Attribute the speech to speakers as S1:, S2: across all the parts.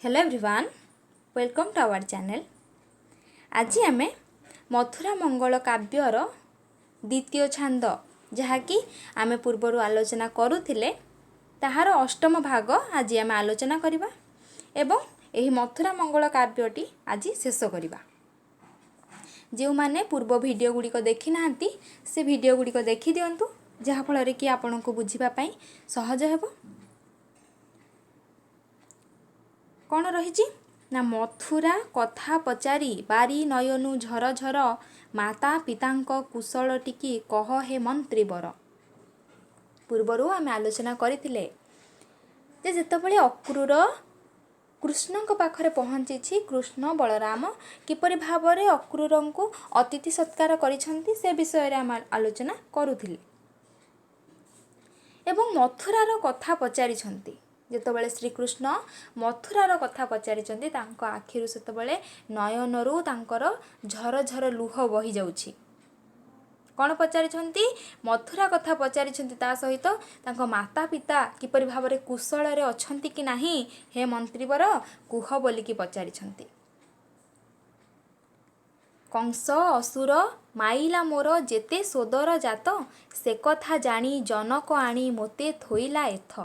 S1: Hello everyone, welcome to our channel. आज आम मथुरा मंगल काव्यर द्वितीय छांद जहाँकि आम पूर्वर आलोचना करुले ताहार अष्टम भाग आज आम आलोचना करवा एवं यही मथुरा मंगल काव्यटी आज शेष करवा। जो माने पूर्व वीडियो गुड़िक देखी ना से वीडियो गुड़िक देखी दिंतु जहाँफल कि आपण को बुझापी सहज हो। कौन रही ना मथुरा कथा पचारि बारी नयनु झर झर माता पितांक कुशल टिकी कह हे मंत्री बर। पूर्वर आम आलोचना करथिले जे जेतेबेले अक्रूर कृष्ण पाखरे पहुँची कृष्ण बलराम किपरि भावरे अक्रूर को अतिथि सत्कार करिसंती से विषय आम आलोचना करुथिले एवं मथुरार कथा पचारिछंती। जेतेबेले श्रीकृष्ण मथुरार कथा पचारिछंती तांको आखिरु सेतेबेले नयनरु तांकर झर झर लुह बही जाउछि। कौन पचारिछंती? मथुरा कथा पचारिछंती। ता सहित तांको माता पिता किपरि भावरे कुशल रे अछंती कि नाही हे मंत्रीवर कुह बोली कि पचारिछंती। कंस असुर माइला मोर जेते सोदर जात से कथा जानी जनक आनी मोते थोइला एथ।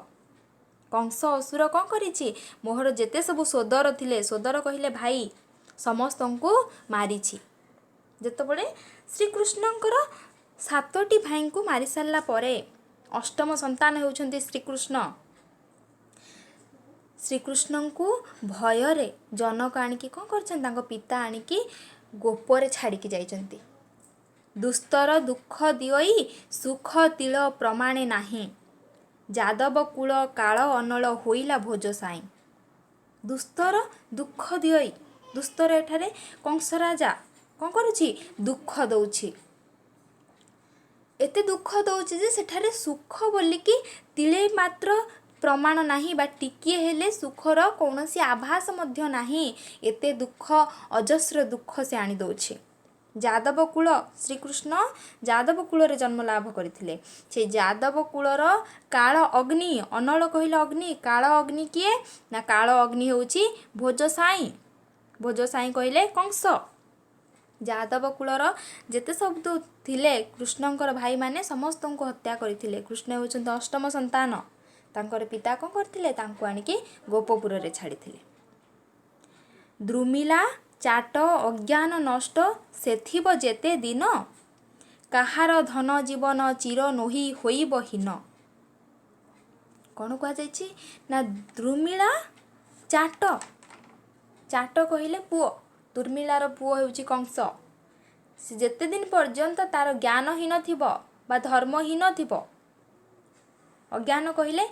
S1: कंस असुर कौन करिछि? मोहर जेते सबु सोदर थिले, सोदर कहिले भाई, समस्त को मारिछि। जेतेबेले श्रीकृष्णंकर 7टी भाई को मारी सारला परे अष्टम संतान होउछंती श्रीकृष्ण। श्रीकृष्ण को भयरे जनक आनिकी कौन करछन? तांको पिता आनिकी गोपरे छाड़ी की जाइछंती। दुस्तर दुख दियोई सुख तिल प्रमाणे नाही जादव कूल काल अनल होइला भोज साई। दुस्तर दुख दियोई, दुस्तर एठारे कंस राजा कौन करुछि? दुख दउछि। एते दुख दउछि जे सेठारे सुख बोलिकी तिले मात्र प्रमाण नाही बा टिकिए हेले सुखर कौनसी आभास मध्य नाही। एते दुख अजस्र दुख से आनी दउछि। जादव कूल श्रीकृष्ण जादव कूल रे जन्म लाभ करथिले। से जादव कूलर काल अग्नि, अनल कहिला अग्नि, काल अग्नि किए ना? काल अग्नि होउछि भोज साई। भोज साई कहिले कंस। जादव कूलर जेते सब थिले कृष्णंकर भाई माने समस्त को हत्या करथिले। कृष्ण होउछन्त अष्टम संतान। तांकर पिता कौन करथिले? तांको आनिके गोपपुर रे छाड़िथिले। द्रुमिला चाट अज्ञान नष्ट सेथिब जेते दिन काहार धन जीवन चिर नोही होइब हीन। कौन कह जाइछि ना? द्रुमिला चाट, चाट कहिले पुओ, दुर्मिलार पुओ होउछि कंस। से जेते दिन पर्यंत तार ज्ञानहीन थिबो बा धर्महीन थिबो, अज्ञान कहिले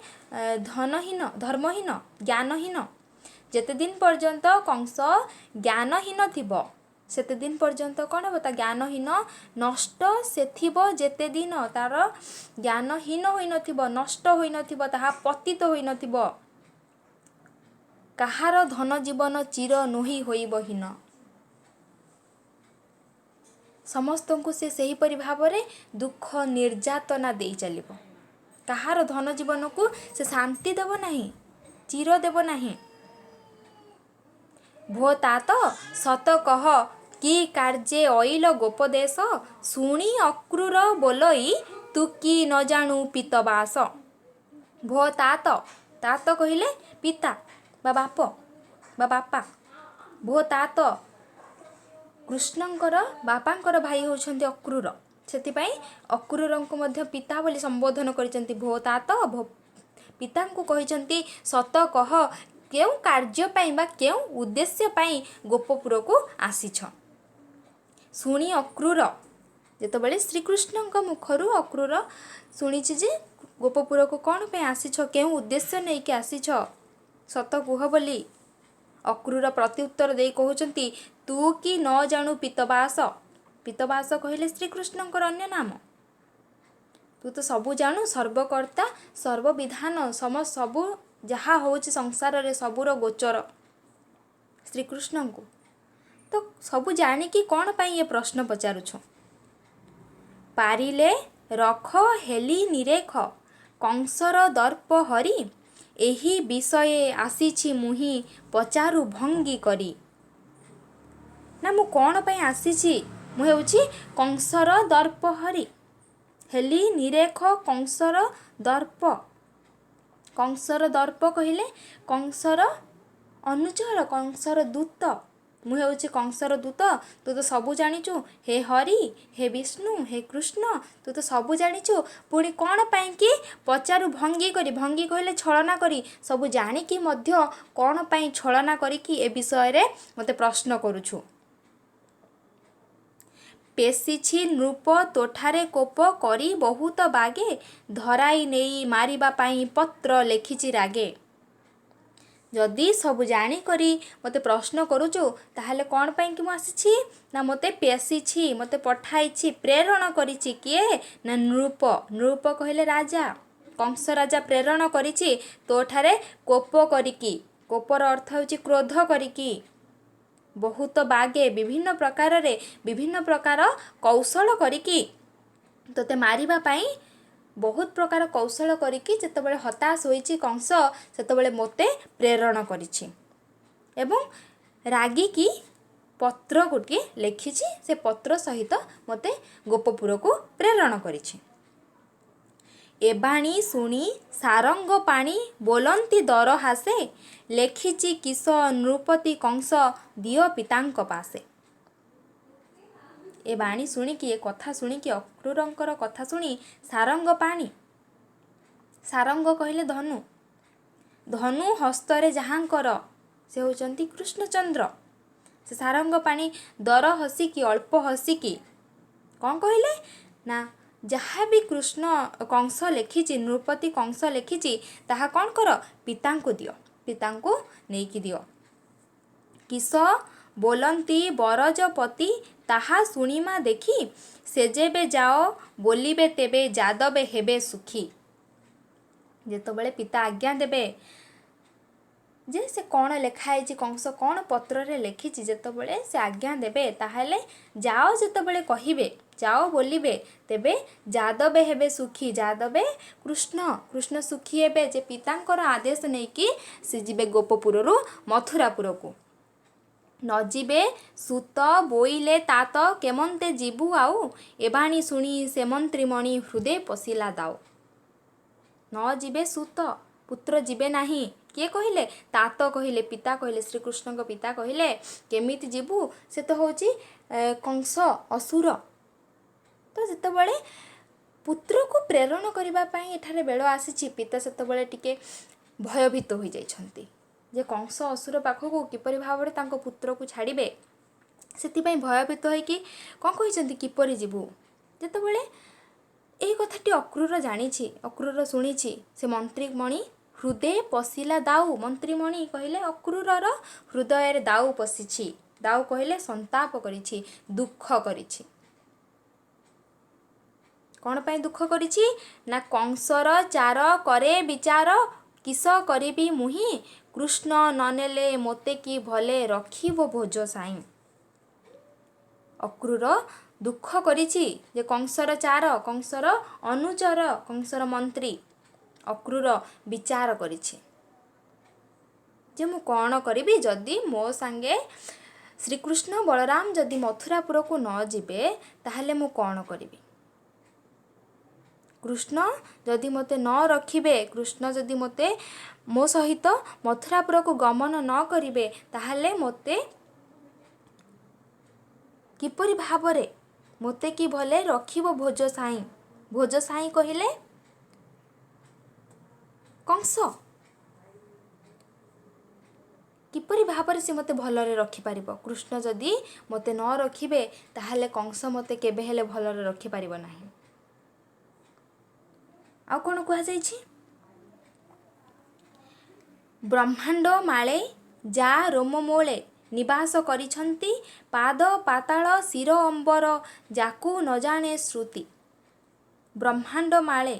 S1: धनहीन, धर्महीन, ज्ञानहीन, जेते दिन पर्यंत कंस ज्ञानहीन थिबो सेते दिन पर्यंत कौन हम? ज्ञानहीन नष्ट सेथिबो जेते दिन तार ज्ञानहीन होई नथिबो, नष्ट होई नथिबो, ताहा पतित होई नथिबो। काहार धन जीवन चिर नोही होइब हीन। समस्त को से सही परि भावरे दुख निर्यातना देई चलिबो। काहार धन जीवन को से शांति देव नाही, चिर देव नाही। भो तात सत कह कि कार्ये अइल गोपदेश शुणी अक्रूर बोलई तू कि न जाणु पितबास। भो तात, तात कहिले पिता बा बाप बा बापा। भो तात कृष्णंकर बापांकर भाई होउछन्ति अक्रूर, सेतिपई अक्रूर को मध्य पिता बोली संबोधन करिसंती। भो तात पिता को कहिसंती सत कह केउ कार्य पाई बा केउ उद्देश्य पाई गोपपुर को आसीछ। शुणी अक्रूर जेतेबेले श्रीकृष्ण मुखरु अक्रूर शुणिछि जे गोपपुर को कौन पे आसीछ, केउ उद्देश्य नहीं कि आसीछ, सत कुह बोली। अक्रूर प्रत्युत्तर दे कहउचंती तू कि न जाणु पितबास। पितबास कहिले श्रीकृष्णंकर अन्य नाम। तू तो सबु जाणु, सर्वकर्ता सर्वविधान सम सबु जहा होउछि संसार रे सबुर गोचर श्रीकृष्ण को। तो सबु जानी कि कौन पाई ये प्रश्न पचारुछ? पारिले रख हेली निरेख कंसर दर्प हरि ଏହି ବିଷये ଆସିଛି ମୁହିଁ ପଚାରୁ ଭଙ୍ଗୀ କରି। ନା ମୁଁ କ'ଣ ପାଇଁ ଆସିଛି? ମୁଁ ହେଉଛି କଂସର ଦର୍ପହରି, ହେଲି ନିରେଖ କଂସର ଦର୍ପ। କଂସର ଦର୍ପ କହିଲେ କଂସର ଅନୁଚର, କଂସର ଦୂତ। ମୁଁ ହେଉଛି କଂସର ଦୂତ। ତୁ ତ ସବୁ ଜାଣିଛୁ ହେ ହରି, ହେ ବିଷ୍ଣୁ, ହେ କୃଷ୍ଣ, ତୁ ତ ସବୁ ଜାଣିଛୁ। ପୁଣି କ'ଣ ପାଇଁକି ପଚାରୁ ଭଙ୍ଗୀ କରି, ଭଙ୍ଗୀ କହିଲେ ଛଳନା କରି, ସବୁ ଜାଣିକି ମଧ୍ୟ କ'ଣ ପାଇଁ ଛଳନା କରିକି ଏ ବିଷୟରେ ମୋତେ ପ୍ରଶ୍ନ କରୁଛୁ। ପେଶିଛି ନୃପ ତୋଠାରେ କୋପ କରି ବହୁତ ବାଗେ, ଧରାଇ ନେଇ ମାରିବା ପାଇଁ ପତ୍ର ଲେଖିଛି ରାଗେ। ଯଦି ସବୁ ଜାଣିକରି ମୋତେ ପ୍ରଶ୍ନ କରୁଛୁ ତାହେଲେ କ'ଣ ପାଇଁକି ମୁଁ ଆସିଛି? ନା ମୋତେ ପେଶିଛି, ମୋତେ ପଠାଇଛି, ପ୍ରେରଣ କରିଛି କିଏ? ନା ନୃପ। ନୃପ କହିଲେ ରାଜା, କଂସ ରାଜା ପ୍ରେରଣ କରିଛି ତୋଠାରେ କୋପ କରିକି। କୋପର ଅର୍ଥ ହେଉଛି କ୍ରୋଧ କରିକି। ବହୁତ ବାଗେ ବିଭିନ୍ନ ପ୍ରକାରରେ, ବିଭିନ୍ନ ପ୍ରକାର କୌଶଳ କରିକି ତୋତେ ମାରିବା ପାଇଁ, ବହୁତ ପ୍ରକାର କୌଶଳ କରିକି ଯେତେବେଳେ ହତାଶ ହୋଇଛି କଂସ, ସେତେବେଳେ ମୋତେ ପ୍ରେରଣ କରିଛି ଏବଂ ରାଗିକି ପତ୍ର ଗୋଟିଏ ଲେଖିଛି। ସେ ପତ୍ର ସହିତ ମୋତେ ଗୋପପୁରକୁ ପ୍ରେରଣ କରିଛି। ଏବାଣୀ ଶୁଣି ସାରଙ୍ଗ ପାଣି ବୋଲନ୍ତି ଦର ହାସେ, ଲେଖିଛି କିସ ନୃପତି କଂସ ଦିଅ ପିତାଙ୍କ ପାଶେ। ଏ ବାଣୀ ଶୁଣିକି, ଏ କଥା ଶୁଣିକି, ଅକ୍ରୁରଙ୍କର କଥା ଶୁଣି ସାରଙ୍ଗ ପାଣି, ସାରଙ୍ଗ କହିଲେ ଧନୁ, ଧନୁ ହସ୍ତରେ ଯାହାଙ୍କର ସେ ହେଉଛନ୍ତି କୃଷ୍ଣଚନ୍ଦ୍ର। ସେ ସାରଙ୍ଗ ପାଣି ଦର ହସିକି, ଅଳ୍ପ ହସିକି କ'ଣ କହିଲେ? ନା ଯାହା ବି କଂସ ଲେଖିଛି, ନୃପତି କଂସ ଲେଖିଛି, ତାହା କ'ଣ କର? ପିତାଙ୍କୁ ଦିଅ, ପିତାଙ୍କୁ ନେଇକି ଦିଅ। କିସ ବୋଲନ୍ତି ବରଜପତି ତାହା ଶୁଣିମା ଦେଖି, ସେ ଯେବେ ଯାଅ ବୋଲିବେ ତେବେ ଯାଦବେ ହେବେ ସୁଖୀ। ଯେତେବେଳେ ପିତା ଆଜ୍ଞା ଦେବେ ଯେ ସେ କ'ଣ ଲେଖା ହେଇଛି, କଂସ କ'ଣ ପତ୍ରରେ ଲେଖିଛି, ଯେତେବେଳେ ସେ ଆଜ୍ଞା ଦେବେ ତାହେଲେ ଯାଅ, ଯେତେବେଳେ କହିବେ ଯାଅ ବୋଲିବେ, ତେବେ ଯାଦବେ ହେବେ ସୁଖୀ। ଯାଦବେ କୃଷ୍ଣ, କୃଷ୍ଣ ସୁଖୀ ହେବେ ଯେ ପିତାଙ୍କର ଆଦେଶ ନେଇକି ସେ ଯିବେ ଗୋପପୁରରୁ ମଥୁରାପୁରକୁ। ନ ଯିବେ ସୁତ ବୋଇଲେ ତାତ କେମନ୍ତେ ଯିବୁ ଆଉ, ଏବାଣୀ ଶୁଣି ସେ ମନ୍ତ୍ରୀମଣି ହୃଦେ ପଶିଲା ଦାଉ। ନ ଯିବେ ସୁତ, ପୁତ୍ର ଯିବେ ନାହିଁ। କିଏ କହିଲେ? ତାତ କହିଲେ, ପିତା କହିଲେ, ଶ୍ରୀକୃଷ୍ଣଙ୍କ ପିତା କହିଲେ କେମିତି ଯିବୁ? ସେ ତ ହେଉଛି କଂସ ଅସୁର। ତ ଯେତେବେଳେ ପୁତ୍ରକୁ ପ୍ରେରଣ କରିବା ପାଇଁ ଏଠାରେ ବେଳ ଆସିଛି, ପିତା ସେତେବେଳେ ଟିକେ ଭୟଭୀତ ହୋଇଯାଇଛନ୍ତି ଯେ କଂସ ଅସୁର ପାଖକୁ କିପରି ଭାବରେ ତାଙ୍କ ପୁତ୍ରକୁ ଛାଡ଼ିବେ। ସେଥିପାଇଁ ଭୟଭୀତ ହୋଇକି କ'ଣ କହିଛନ୍ତି? କିପରି ଯିବୁ? ଯେତେବେଳେ ଏହି କଥାଟି ଅକ୍ରୁର ଜାଣିଛି, ଅକ୍ରୁର ଶୁଣିଛି, ସେ ମନ୍ତ୍ରୀମଣି ହୃଦେ ପଶିଲା ଦାଉ। ମନ୍ତ୍ରୀମଣି କହିଲେ ଅକ୍ରୁରର ହୃଦୟରେ ଦାଉ ପଶିଛି। ଦାଉ କହିଲେ ସନ୍ତାପ କରିଛି, ଦୁଃଖ କରିଛି। କ'ଣ ପାଇଁ ଦୁଃଖ କରିଛି? ନା କଂସର ଚାର କରେ ବିଚାର, କିସ କରିବି ମୁହିଁ, କୃଷ୍ଣ ନନେଲେ ମୋତେ କି ଭଲେ ରଖିବ ଭୋଜ ସାଇଁ। ଅକ୍ରୁର ଦୁଃଖ କରିଛି ଯେ କଂସର ଚାର, କଂସର ଅନୁଚର, କଂସର ମନ୍ତ୍ରୀ ଅକ୍ରୁର ବିଚାର କରିଛି ଯେ ମୁଁ କ'ଣ କରିବି, ଯଦି ମୋ ସାଙ୍ଗେ ଶ୍ରୀକୃଷ୍ଣ ବଳରାମ ଯଦି ମଥୁରାପୁରକୁ ନ ଯିବେ ତାହେଲେ ମୁଁ କ'ଣ କରିବି? କୃଷ୍ଣ ଯଦି ମୋତେ ନ ରଖିବେ, କୃଷ୍ଣ ଯଦି ମୋତେ ମୋ ସହିତ ମଥୁରାପୁରକୁ ଗମନ ନ କରିବେ, ତାହେଲେ ମୋତେ କିପରି ଭାବରେ, ମୋତେ କି ଭଲେ ରଖିବ ଭୋଜ ସାଇଁ। ଭୋଜ ସାଇଁ କହିଲେ କଂସ। କିପରି ଭାବରେ ସେ ମୋତେ ଭଲରେ ରଖିପାରିବ? କୃଷ୍ଣ ଯଦି ମୋତେ ନ ରଖିବେ ତାହେଲେ କଂସ ମୋତେ କେବେ ହେଲେ ଭଲରେ ରଖିପାରିବ ନାହିଁ। ଆଉ କ'ଣ କୁହାଯାଇଛି? ବ୍ରହ୍ମାଣ୍ଡ ମାଳେ ଯା ରୋମ ମୋଳେ, ନିବାସ କରିଛନ୍ତି ପାଦ ପାତାଳ ଶିର ଅମ୍ବର, ଯାକୁ ନ ଜାଣେ ଶ୍ରୁତି। ବ୍ରହ୍ମାଣ୍ଡ ମାଳେ,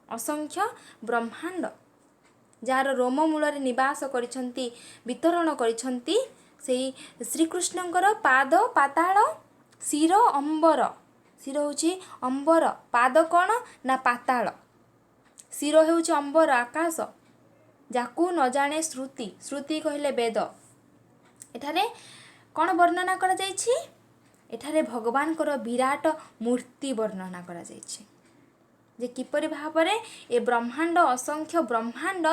S1: ଅସଂଖ୍ୟ ବ୍ରହ୍ମାଣ୍ଡ ଯାହାର ରୋମ ମୂଳରେ ନିବାସ କରିଛନ୍ତି, ବିତରଣ କରିଛନ୍ତି ସେଇ ଶ୍ରୀକୃଷ୍ଣଙ୍କର ପାଦ ପାତାଳ ଶିର ଅମ୍ବର। ଶିର ହେଉଛି ଅମ୍ବର, ପାଦ କ'ଣ? ନା ପାତାଳ, ଶିର ହେଉଛି ଅମ୍ବର, ଆକାଶ। ଯାକୁ ନ ଜାଣେ ଶ୍ରୁତି, ଶ୍ରୁତି କହିଲେ ବେଦ। ଏଠାରେ କ'ଣ ବର୍ଣ୍ଣନା କରାଯାଇଛି? ଏଠାରେ ଭଗବାନଙ୍କର ବିରାଟ ମୂର୍ତ୍ତି ବର୍ଣ୍ଣନା କରାଯାଇଛି, ଯେ କିପରି ଭାବରେ ଏ ବ୍ରହ୍ମାଣ୍ଡ, ଅସଂଖ୍ୟ ବ୍ରହ୍ମାଣ୍ଡ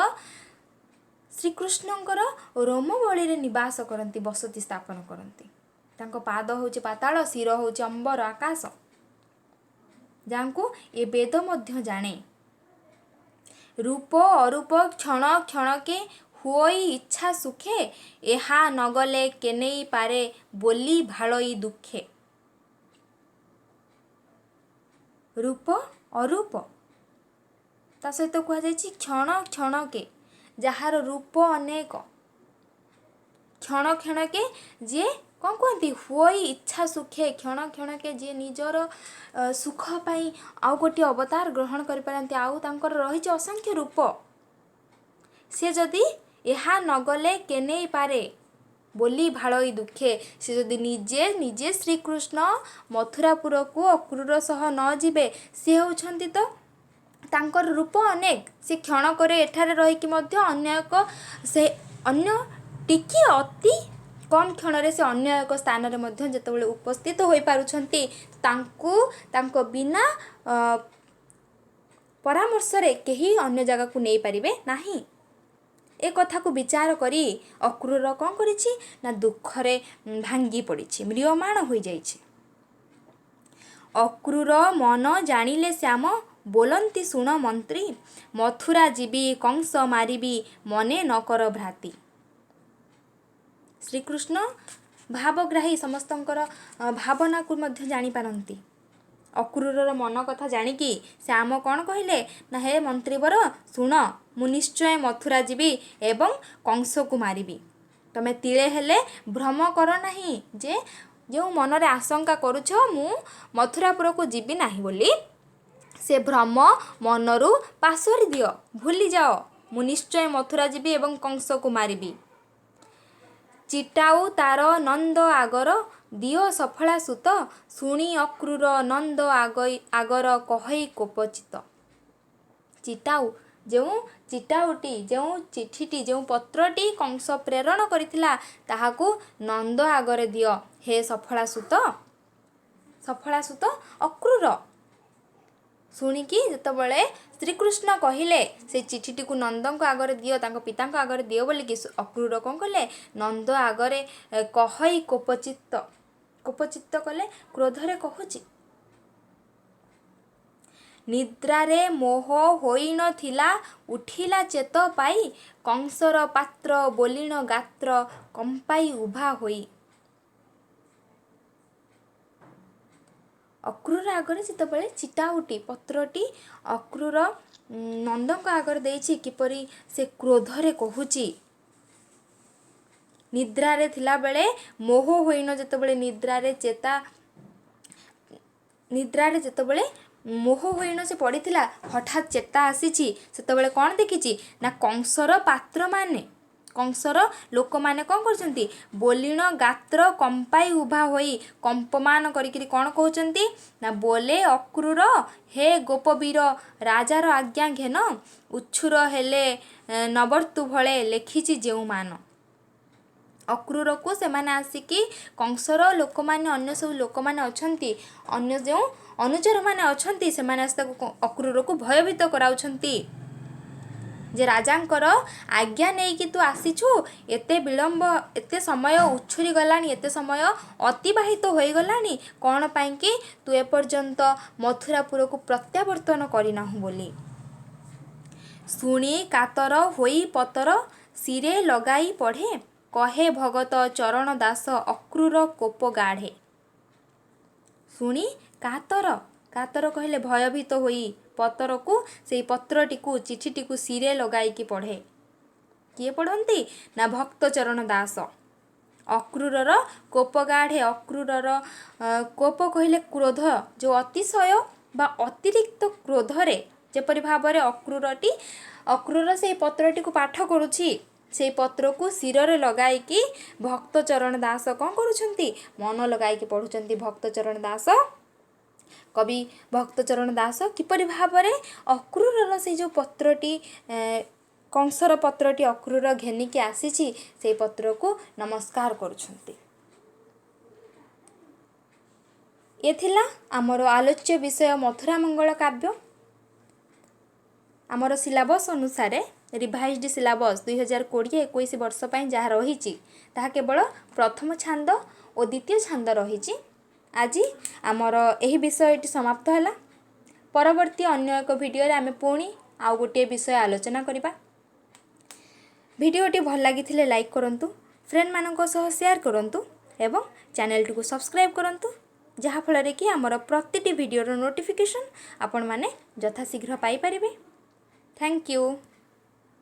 S1: ଶ୍ରୀକୃଷ୍ଣଙ୍କର ରୋମବଳୀରେ ନିବାସ କରନ୍ତି, ବସତି ସ୍ଥାପନ କରନ୍ତି। ତାଙ୍କ ପାଦ ହେଉଛି ପାତାଳ, ଶିର ହେଉଛି ଅମ୍ବର ଆକାଶ, ଯାହାଙ୍କୁ ଏ ବେଦ ମଧ୍ୟ ଜାଣେ। ରୂପ ଅରୂପ କ୍ଷଣ କ୍ଷଣକେ ହୁଅଇ ଇଚ୍ଛା ସୁଖେ, ଏହା ନଗଲେ କେନେଇ ପାରେ ବୋଲି ଭାଳଇ ଦୁଃଖେ। ରୂପ ଅରୂପ ତା ସହିତ କୁହାଯାଇଛି କ୍ଷଣ କ୍ଷଣକେ, ଯାହାର ରୂପ ଅନେକ, କ୍ଷଣ କ୍ଷଣକେ ଯିଏ କ'ଣ କୁହନ୍ତି ହୁଅଇ ଇଚ୍ଛା ସୁଖେ, କ୍ଷଣ କ୍ଷଣକେ ଯିଏ ନିଜର ସୁଖ ପାଇଁ ଆଉ ଗୋଟିଏ ଅବତାର ଗ୍ରହଣ କରିପାରନ୍ତି, ଆଉ ତାଙ୍କର ରହିଛି ଅସଂଖ୍ୟ ରୂପ। ସେ ଯଦି ଏହା ନଗଲେ କେନେଇ ପାରେ ବୋଲି ଭାଳଇ ଦୁଃଖେ, ସେ ଯଦି ନିଜେ ଶ୍ରୀକୃଷ୍ଣ ମଥୁରାପୁରକୁ ଅକ୍ରୁର ସହ ନ ଯିବେ, ସେ ହେଉଛନ୍ତି ତ ତାଙ୍କର ରୂପ ଅନେକ, ସେ କ୍ଷଣକରେ ଏଠାରେ ରହିକି ମଧ୍ୟ ଅନ୍ୟ ଟିକିଏ ଅତି କମ୍ କ୍ଷଣରେ ସେ ଅନ୍ୟ ଏକ ସ୍ଥାନରେ ମଧ୍ୟ ଯେତେବେଳେ ଉପସ୍ଥିତ ହୋଇପାରୁଛନ୍ତି, ତାଙ୍କ ବିନା ପରାମର୍ଶରେ କେହି ଅନ୍ୟ ଜାଗାକୁ ନେଇପାରିବେ ନାହିଁ। ଏ କଥାକୁ ବିଚାର କରି ଅକ୍ରୁର କ'ଣ କରିଛି ନା ଦୁଃଖରେ ଭାଙ୍ଗି ପଡ଼ିଛି, ମ୍ରିୟମାଣ ହୋଇଯାଇଛି। ଅକ୍ରୁର ମନ ଜାଣିଲେ ଶ୍ୟାମ, ବୋଲନ୍ତି ଶୁଣ ମନ୍ତ୍ରୀ, ମଥୁରା ଯିବି କଂସ ମାରିବି, ମନେ ନ କର ଭ୍ରାତି। ଶ୍ରୀକୃଷ୍ଣ ଭାବଗ୍ରାହୀ, ସମସ୍ତଙ୍କର ଭାବନାକୁ ମଧ୍ୟ ଜାଣିପାରନ୍ତି। ଅକ୍ରୁରର ମନ କଥା ଜାଣିକି ଶ୍ୟାମ କ'ଣ କହିଲେ ନା, ହେ ମନ୍ତ୍ରୀବର ଶୁଣ, ମୁଁ ନିଶ୍ଚୟ ମଥୁରା ଯିବି ଏବଂ କଂସକୁ ମାରିବି। ତମେ ତିଳେ ହେଲେ ଭ୍ରମ କର ନାହିଁ, ଯେ ଯେଉଁ ମନରେ ଆଶଙ୍କା କରୁଛ ମୁଁ ମଥୁରାପୁରକୁ ଯିବି ନାହିଁ ବୋଲି, ସେ ଭ୍ରମ ମନରୁ ପାସୋରି ଦିଅ, ଭୁଲିଯାଅ। ମୁଁ ନିଶ୍ଚୟ ମଥୁରା ଯିବି ଏବଂ କଂସକୁ ମାରିବି। ଚିଟାଉ ତାର ନନ୍ଦ ଆଗର, ଦିଅ ସଫଳା ସୁତ, ଶୁଣି ଅକ୍ରୁର ନନ୍ଦ ଆଗର କହଇ କୋପଚିତ। ଚିଟାଉ, ଯେଉଁ ଚିଟାଉଟି, ଯେଉଁ ଚିଠିଟି, ଯେଉଁ ପତ୍ରଟି କଂସ ପ୍ରେରଣ କରିଥିଲା, ତାହାକୁ ନନ୍ଦ ଆଗରେ ଦିଅ। ହେ ସଫଳା ସୁତ ଅକ୍ରୁର। ଶୁଣିକି ଯେତେବେଳେ ଶ୍ରୀକୃଷ୍ଣ କହିଲେ ସେ ଚିଠିଟିକୁ ନନ୍ଦଙ୍କ ଆଗରେ ଦିଅ, ତାଙ୍କ ପିତାଙ୍କ ଆଗରେ ଦିଅ ବୋଲିକି, ଅକ୍ରୁର କ'ଣ କଲେ, ନନ୍ଦ ଆଗରେ କହଇ କୋପଚିତ କଲେ, କ୍ରୋଧରେ କହୁଛି। ନିଦ୍ରାରେ ମୋହ ହୋଇନଥିଲା, ଉଠିଲା ଚେତ ପାଇ, କଂସର ପାତ୍ର ବୋଲିଣ ଗାତ୍ର, କମ୍ପାଇ ଉଭା ହୋଇ। ଅକ୍ରୁର ଆଗରେ ଯେତେବେଳେ ଚିଟାଉଟି ପତ୍ରଟି ଅକ୍ରୁର ନନ୍ଦଙ୍କ ଆଗରେ ଦେଇଛି, କିପରି ସେ କ୍ରୋଧରେ କହୁଛି। ନିଦ୍ରାରେ ଥିଲାବେଳେ ମୋହ ହୋଇନ, ଯେତେବେଳେ ଯେତେବେଳେ ମୋହ ହୋଇନ ସେ ପଡ଼ିଥିଲା, ହଠାତ୍ ଚେତା ଆସିଛି, ସେତେବେଳେ କ'ଣ ଦେଖିଛି ନା କଂସର ଲୋକମାନେ କ'ଣ କରୁଛନ୍ତି, ବୋଲିଣ ଗାତ୍ର କମ୍ପାଇ ଉଭା ହୋଇ, କମ୍ପମାନ କରିକିରି କ'ଣ କହୁଛନ୍ତି ନା, ବୋଲେ ଅକ୍ରୁର ହେ ଗୋପବୀର, ରାଜାର ଆଜ୍ଞା ଘେନ, ଉଛୁର ହେଲେ ନବର୍ତ୍ତୁ ଭଳେ, ଲେଖିଛି ଯେଉଁ ମାନ। ଅକ୍ରୁରକୁ ସେମାନେ ଆସିକି କଂସର ଲୋକମାନେ, ଅନ୍ୟ ସବୁ ଲୋକମାନେ ଅଛନ୍ତି, ଅନ୍ୟ ଯେଉଁ ଅନୁଚରମାନେ ଅଛନ୍ତି, ସେମାନେ ଆସି ତାକୁ ଅକ୍ରୁରକୁ ଭୟଭୀତ କରାଉଛନ୍ତି ଯେ ରାଜାଙ୍କର ଆଜ୍ଞା ନେଇକି ତୁ ଆସିଛୁ, ଏତେ ସମୟ ଉଛୁରି ଗଲାଣି, ଏତେ ସମୟ ଅତିବାହିତ ହୋଇଗଲାଣି, କ'ଣ ପାଇଁକି ତୁ ଏପର୍ଯ୍ୟନ୍ତ ମଥୁରାପୁରକୁ ପ୍ରତ୍ୟାବର୍ତ୍ତନ କରିନାହୁଁ ବୋଲି। ଶୁଣି କାତର ହୋଇ ପତର, ଶିରେ ଲଗାଇ ପଢ଼େ, କହେ ଭଗତ ଚରଣ ଦାସ, ଅକ୍ରୁର କୋପ ଗାଢ଼େ। ଶୁଣି କାତର କହିଲେ ଭୟଭୀତ ହୋଇ, ପତରକୁ, ସେଇ ପତ୍ରଟିକୁ, ଚିଠିଟିକୁ ଶିରେ ଲଗାଇକି ପଢ଼େ। କିଏ ପଢ଼ନ୍ତି ନା ଭକ୍ତଚରଣ ଦାସ। ଅକ୍ରୁରର କୋପ ଗାଢ଼େ, ଅକ୍ରୁରର କୋପ କହିଲେ କ୍ରୋଧ, ଯେଉଁ ଅତିଶୟ ବା ଅତିରିକ୍ତ କ୍ରୋଧରେ ଯେପରି ଭାବରେ ଅକ୍ରୁର ସେଇ ପତ୍ରଟିକୁ ପାଠ କରୁଛି, ସେଇ ପତ୍ରକୁ ଶିରରେ ଲଗାଇକି ଭକ୍ତଚରଣ ଦାସ କ'ଣ କରୁଛନ୍ତି, ମନ ଲଗାଇକି ପଢ଼ୁଛନ୍ତି। ଭକ୍ତଚରଣ ଦାସ, କବି ଭକ୍ତଚରଣ ଦାସ କିପରି ଭାବରେ ଅକ୍ରୁରର ସେଇ ଯେଉଁ ପତ୍ରଟି कंसर पत्रटी अक्रूर घेनिकी आसीछि से पत्र को नमस्कार करुछंती। ये थिला आमर आलोच्य विषय मथुरा मंगल काव्य। आमर सिलेबस अनुसार रिवाइज्ड सिलेबस 2020-21 वर्ष पर जहाँ रही केवल प्रथम छांद और द्वितीय छांद रही। आज आमर यही विषयटी समाप्त है। परवर्ती अन्य एक वीडियो रे आमे पुणी आउ गोटे विषय आलोचना करिबा। वीडियोटी भल लगी लाइक करंतु, फ्रेंड मानक सह शेयर करंतु एवं चैनल को सब्सक्राइब करंतु, जहाँ फल कि आमर प्रतिटी वीडियोर नोटिफिकेशन आपण माने यथाशीघ्र पाई परिबे। Thank you.